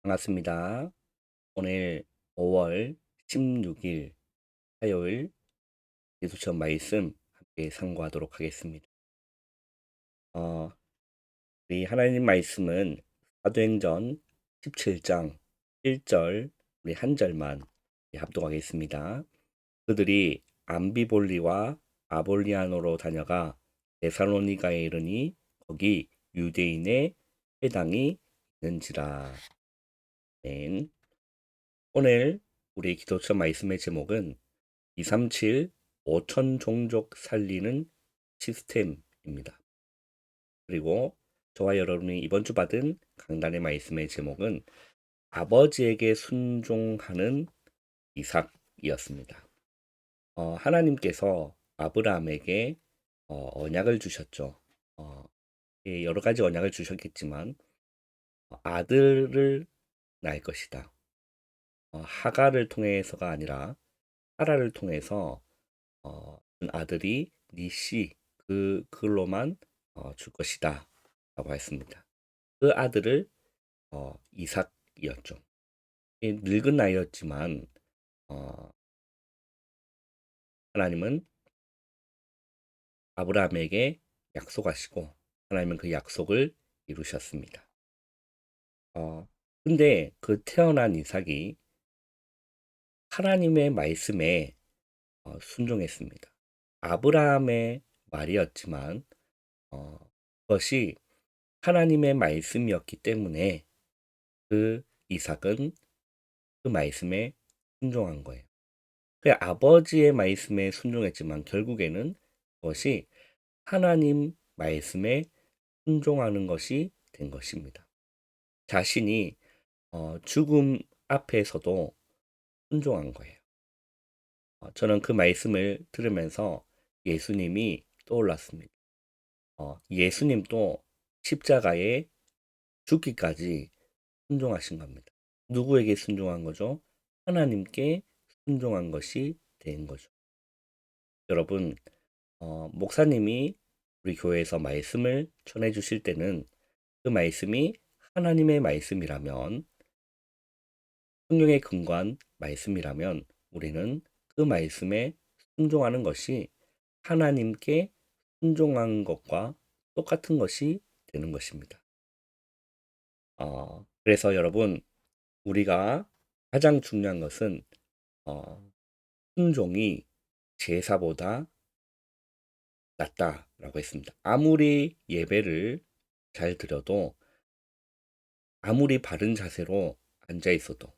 반갑습니다. 오늘 5월 16일 화요일 기도처 말씀 함께 상고하도록 하겠습니다. 어, 우리 하나님 말씀은 사도행전 17장 1절 우리 한 절만 합독하겠습니다. 그들이 암비볼리와 아볼리아노로 다녀가 데살로니가에 이르니 거기 유대인의 회당이 있는지라. 아멘. 오늘 우리 기도처 말씀의 제목은 237 5천 종족 살리는 시스템입니다. 그리고 저와 여러분이 이번 주 받은 강단의 말씀의 제목은 아버지에게 순종하는 이삭이었습니다. 하나님께서 아브라함에게 언약을 주셨죠. 어, 여러 가지 언약을 주셨겠지만 아들을 낳을 것이다. 하가를 통해서가 아니라 사라를 통해서 아들이 니시 그걸로만 줄 것이다 라고 했습니다. 그 아들을 이삭이었죠. 늙은 나이였지만 어, 하나님은 아브라함에게 약속하시고 하나님은 그 약속을 이루셨습니다. 근데 그 태어난 이삭이 하나님의 말씀에 순종했습니다. 아브라함의 말이었지만 그것이 하나님의 말씀이었기 때문에 그 이삭은 그 말씀에 순종한 거예요. 그 아버지의 말씀에 순종했지만 결국에는 그것이 하나님 말씀에 순종하는 것이 된 것입니다. 자신이 죽음 앞에서도 순종한 거예요. 저는 그 말씀을 들으면서 예수님이 떠올랐습니다. 예수님도 십자가에 죽기까지 순종하신 겁니다. 누구에게 순종한 거죠? 하나님께 순종한 것이 된 거죠. 여러분, 목사님이 우리 교회에서 말씀을 전해 주실 때는 그 말씀이 하나님의 말씀이라면, 성경의 근거한 말씀이라면 우리는 그 말씀에 순종하는 것이 하나님께 순종한 것과 똑같은 것이 되는 것입니다. 그래서 여러분, 우리가 가장 중요한 것은 순종이 제사보다 낫다라고 했습니다. 아무리 예배를 잘 드려도, 아무리 바른 자세로 앉아 있어도,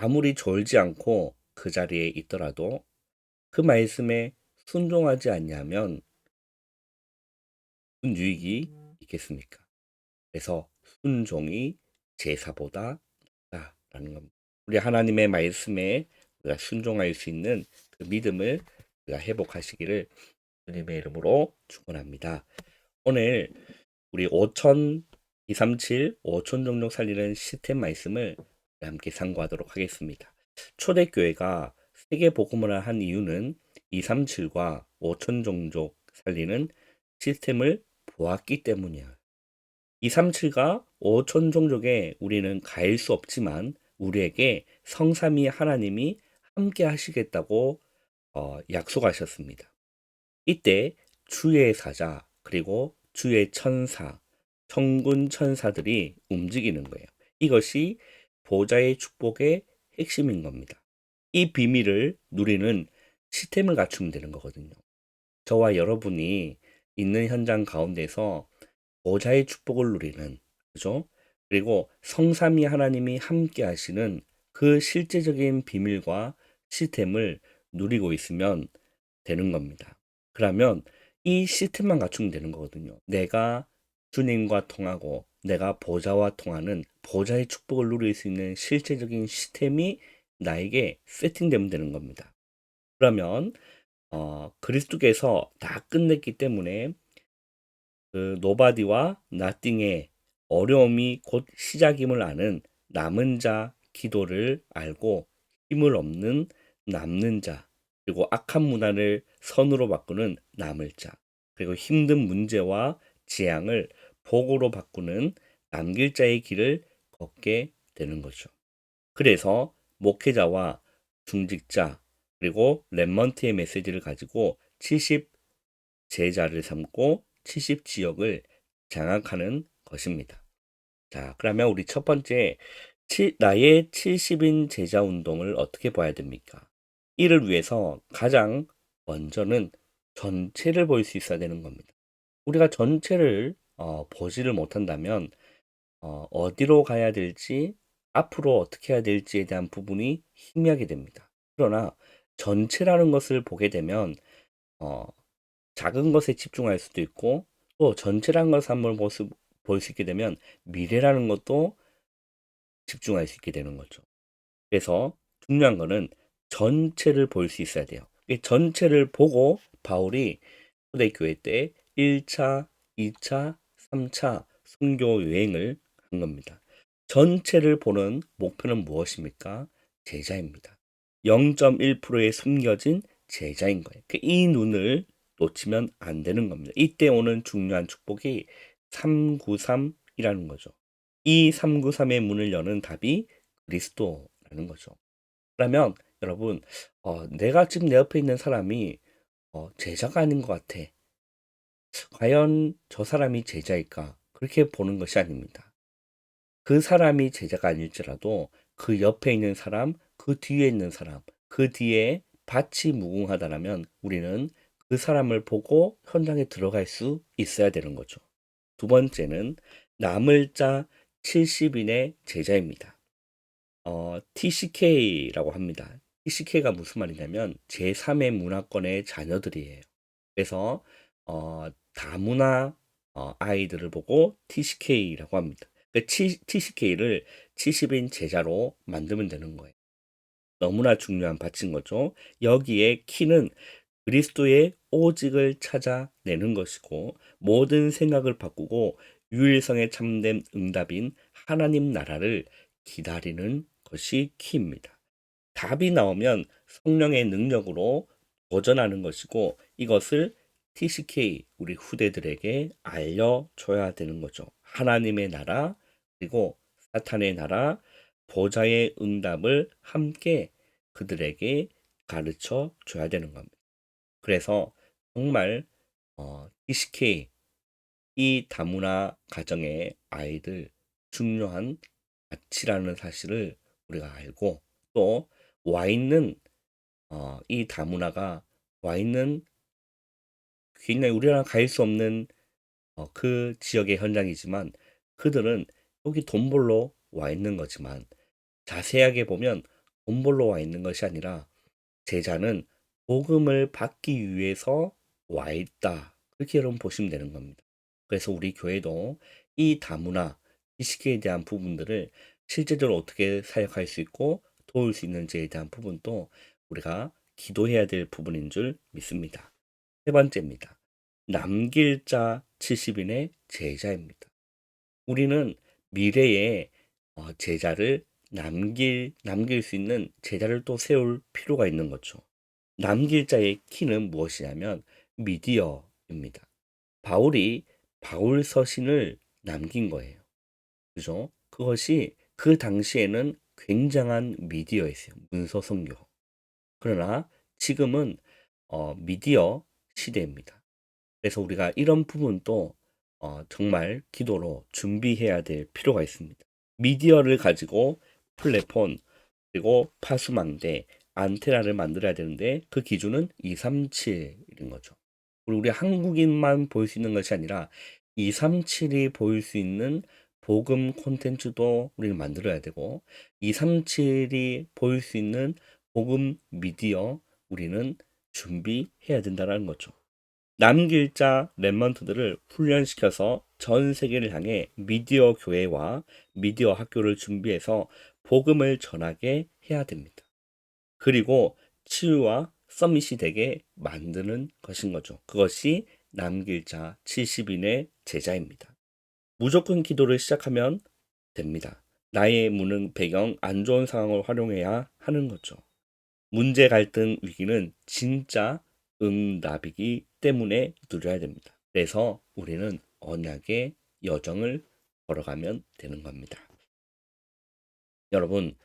아무리 졸지 않고 그 자리에 있더라도 그 말씀에 순종하지 않냐면 무슨 유익이 있겠습니까? 그래서 순종이 제사보다 낫다라는 겁니다. 우리 하나님의 말씀에 우리가 순종할 수 있는 그 믿음을 우리가 회복하시기를 주님의 이름으로 축원합니다. 오늘 우리 5천 237 5천 종족 살리는 시스템 말씀을 함께 상고하도록 하겠습니다. 초대교회가 세계 복음을 한 이유는 237과 5천 종족 살리는 시스템을 보았기 때문이에요. 237과 5천 종족에 우리는 갈 수 없지만 우리에게 성삼위 하나님이 함께 하시겠다고 약속하셨습니다. 이때 주의 사자 그리고 주의 천사, 천군 천사들이 움직이는 거예요. 이것이 보좌의 축복의 핵심인 겁니다. 이 비밀을 누리는 시스템을 갖추면 되는 거거든요. 저와 여러분이 있는 현장 가운데서 보좌의 축복을 누리는, 그죠? 그리고 성삼위 하나님이 함께 하시는 그 실제적인 비밀과 시스템을 누리고 있으면 되는 겁니다. 그러면 이 시스템만 갖추면 되는 거거든요. 내가 주님과 통하고 내가 보좌와 통하는 보좌의 축복을 누릴 수 있는 실제적인 시스템이 나에게 세팅되면 되는 겁니다. 그러면 그리스도께서 다 끝냈기 때문에 그 노바디와 나띵의 어려움이 곧 시작임을 아는 남은 자 기도를 알고 힘을 얻는 남는 자, 그리고 악한 문화를 선으로 바꾸는 남을 자, 그리고 힘든 문제와 재앙을 복으로 바꾸는 남길 자의 길을 걷게 되는 거죠. 그래서 목회자와 중직자 그리고 렘넌트의 메시지를 가지고 70 제자를 삼고 70 지역을 장악하는 것입니다. 자, 그러면 우리 첫 번째 나의 70인 제자 운동을 어떻게 봐야 됩니까? 이를 위해서 가장 먼저는 전체를 볼 수 있어야 되는 겁니다. 우리가 전체를 보지를 못한다면 어디로 가야 될지, 앞으로 어떻게 해야 될지에 대한 부분이 희미하게 됩니다. 그러나 전체라는 것을 보게 되면 어, 작은 것에 집중할 수도 있고 또 전체라는 것을 한번 볼 수 있게 되면 미래라는 것도 집중할 수 있게 되는 거죠. 그래서 중요한 거는 전체를 볼 수 있어야 돼요. 이 전체를 보고 바울이 초대교회 때 1차, 2차, 3차 선교 여행을 한 겁니다. 전체를 보는 목표는 무엇입니까? 제자입니다. 0.1%에 숨겨진 제자인 거예요. 이 눈을 놓치면 안 되는 겁니다. 이때 오는 중요한 축복이 393이라는 거죠. 이 393의 문을 여는 답이 그리스도라는 거죠. 그러면 여러분, 내가 지금 내 옆에 있는 사람이 제자가 아닌 것 같아. 과연 저 사람이 제자일까? 그렇게 보는 것이 아닙니다. 그 사람이 제자가 아닐지라도 그 옆에 있는 사람, 그 뒤에 있는 사람, 그 뒤에 밭이 무궁하다라면 우리는 그 사람을 보고 현장에 들어갈 수 있어야 되는 거죠. 두 번째는 남을 자 70인의 제자입니다. TCK라고 합니다. TCK가 무슨 말이냐면 제3의 문화권의 자녀들이에요. 그래서 다문화 아이들을 보고 TCK라고 합니다. TCK를 70인 제자로 만들면 되는 거예요. 너무나 중요한 바친 거죠. 여기에 키는 그리스도의 오직을 찾아내는 것이고 모든 생각을 바꾸고 유일성에 참된 응답인 하나님 나라를 기다리는 것이 키입니다. 답이 나오면 성령의 능력으로 도전하는 것이고 이것을 TCK 우리 후대들에게 알려줘야 되는 거죠. 하나님의 나라 그리고 사탄의 나라 보좌의 응답을 함께 그들에게 가르쳐 줘야 되는 겁니다. 그래서 정말 TCK 이 다문화 가정의 아이들 중요한 가치라는 사실을 우리가 알고 또 와 있는 이 다문화가 와 있는 굉장히 우리랑 갈 수 없는 그 지역의 현장이지만 그들은 여기 돈 벌러 와 있는 거지만 자세하게 보면 돈 벌러 와 있는 것이 아니라 제자는 복음을 받기 위해서 와 있다. 그렇게 여러분 보시면 되는 겁니다. 그래서 우리 교회도 이 다문화, 지식에 대한 부분들을 실제적으로 어떻게 사역할 수 있고 도울 수 있는지에 대한 부분도 우리가 기도해야 될 부분인 줄 믿습니다. 세 번째입니다. 남길 자 70인의 제자입니다. 우리는 미래에 제자를 남길 수 있는 제자를 또 세울 필요가 있는 거죠. 남길 자의 키는 무엇이냐면 미디어입니다. 바울이 바울 서신을 남긴 거예요. 그죠? 그것이 그 당시에는 굉장한 미디어였어요. 문서 선교. 그러나 지금은 미디어 시대입니다. 그래서 우리가 이런 부분도 정말 기도로 준비해야 될 필요가 있습니다. 미디어를 가지고 플랫폰 그리고 파수망대 안테나를 만들어야 되는데 그 기준은 237인 거죠. 그리고 우리 한국인만 보일 수 있는 것이 아니라 237이 보일 수 있는 복음 콘텐츠도 우리는 만들어야 되고 237이 보일 수 있는 복음 미디어 우리는 준비해야 된다는 거죠. 남길 자 랩먼트들을 훈련시켜서 전 세계를 향해 미디어 교회와 미디어 학교를 준비해서 복음을 전하게 해야 됩니다. 그리고 치유와 서밋이 되게 만드는 것인 거죠. 그것이 남길 자 70인의 제자입니다. 무조건 기도를 시작하면 됩니다. 나의 무능 배경 안 좋은 상황을 활용해야 하는 거죠. 문제 갈등 위기는 진짜 응답이기 때문에 누려야 됩니다. 그래서 우리는 언약의 여정을 걸어가면 되는 겁니다. 여러분,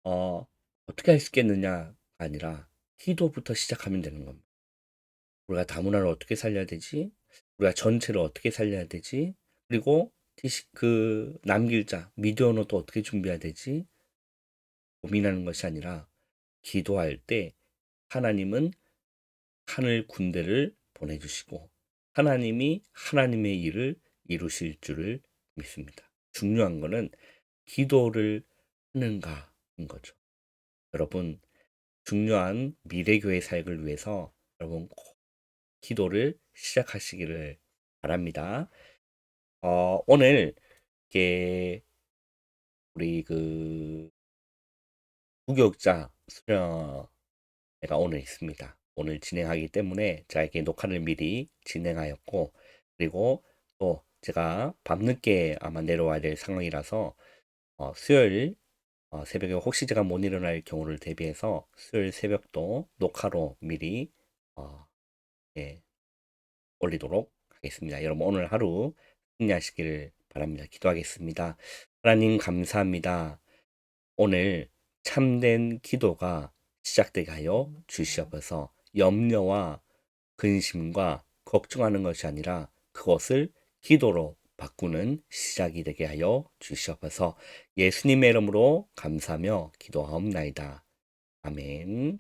어떻게 할 수 있겠느냐가 아니라 기도부터 시작하면 되는 겁니다. 우리가 다문화를 어떻게 살려야 되지? 우리가 전체를 어떻게 살려야 되지? 그리고 그 남길 자, 미디어 언어도 어떻게 준비해야 되지? 고민하는 것이 아니라 기도할 때 하나님은 하늘 군대를 보내주시고 하나님이 하나님의 일을 이루실 줄을 믿습니다. 중요한 거는 기도를 하는가인 거죠. 여러분, 중요한 미래교회 사역을 위해서 여러분 꼭 기도를 시작하시기를 바랍니다. 오늘 이렇게 우리 그 부교육자 수련회가 오늘 있습니다. 오늘 진행하기 때문에 제가 이렇게 녹화를 미리 진행하였고, 그리고 또 제가 밤늦게 아마 내려와야 될 상황이라서 수요일 새벽에 혹시 제가 못 일어날 경우를 대비해서 수요일 새벽도 녹화로 미리 어, 예, 올리도록 하겠습니다. 여러분 오늘 하루 승리하시기를 바랍니다. 기도하겠습니다. 하나님 감사합니다. 오늘 참된 기도가 시작되게 하여 주시옵소서. 염려와 근심과 걱정하는 것이 아니라 그것을 기도로 바꾸는 시작이 되게 하여 주시옵소서. 예수님의 이름으로 감사하며 기도하옵나이다. 아멘.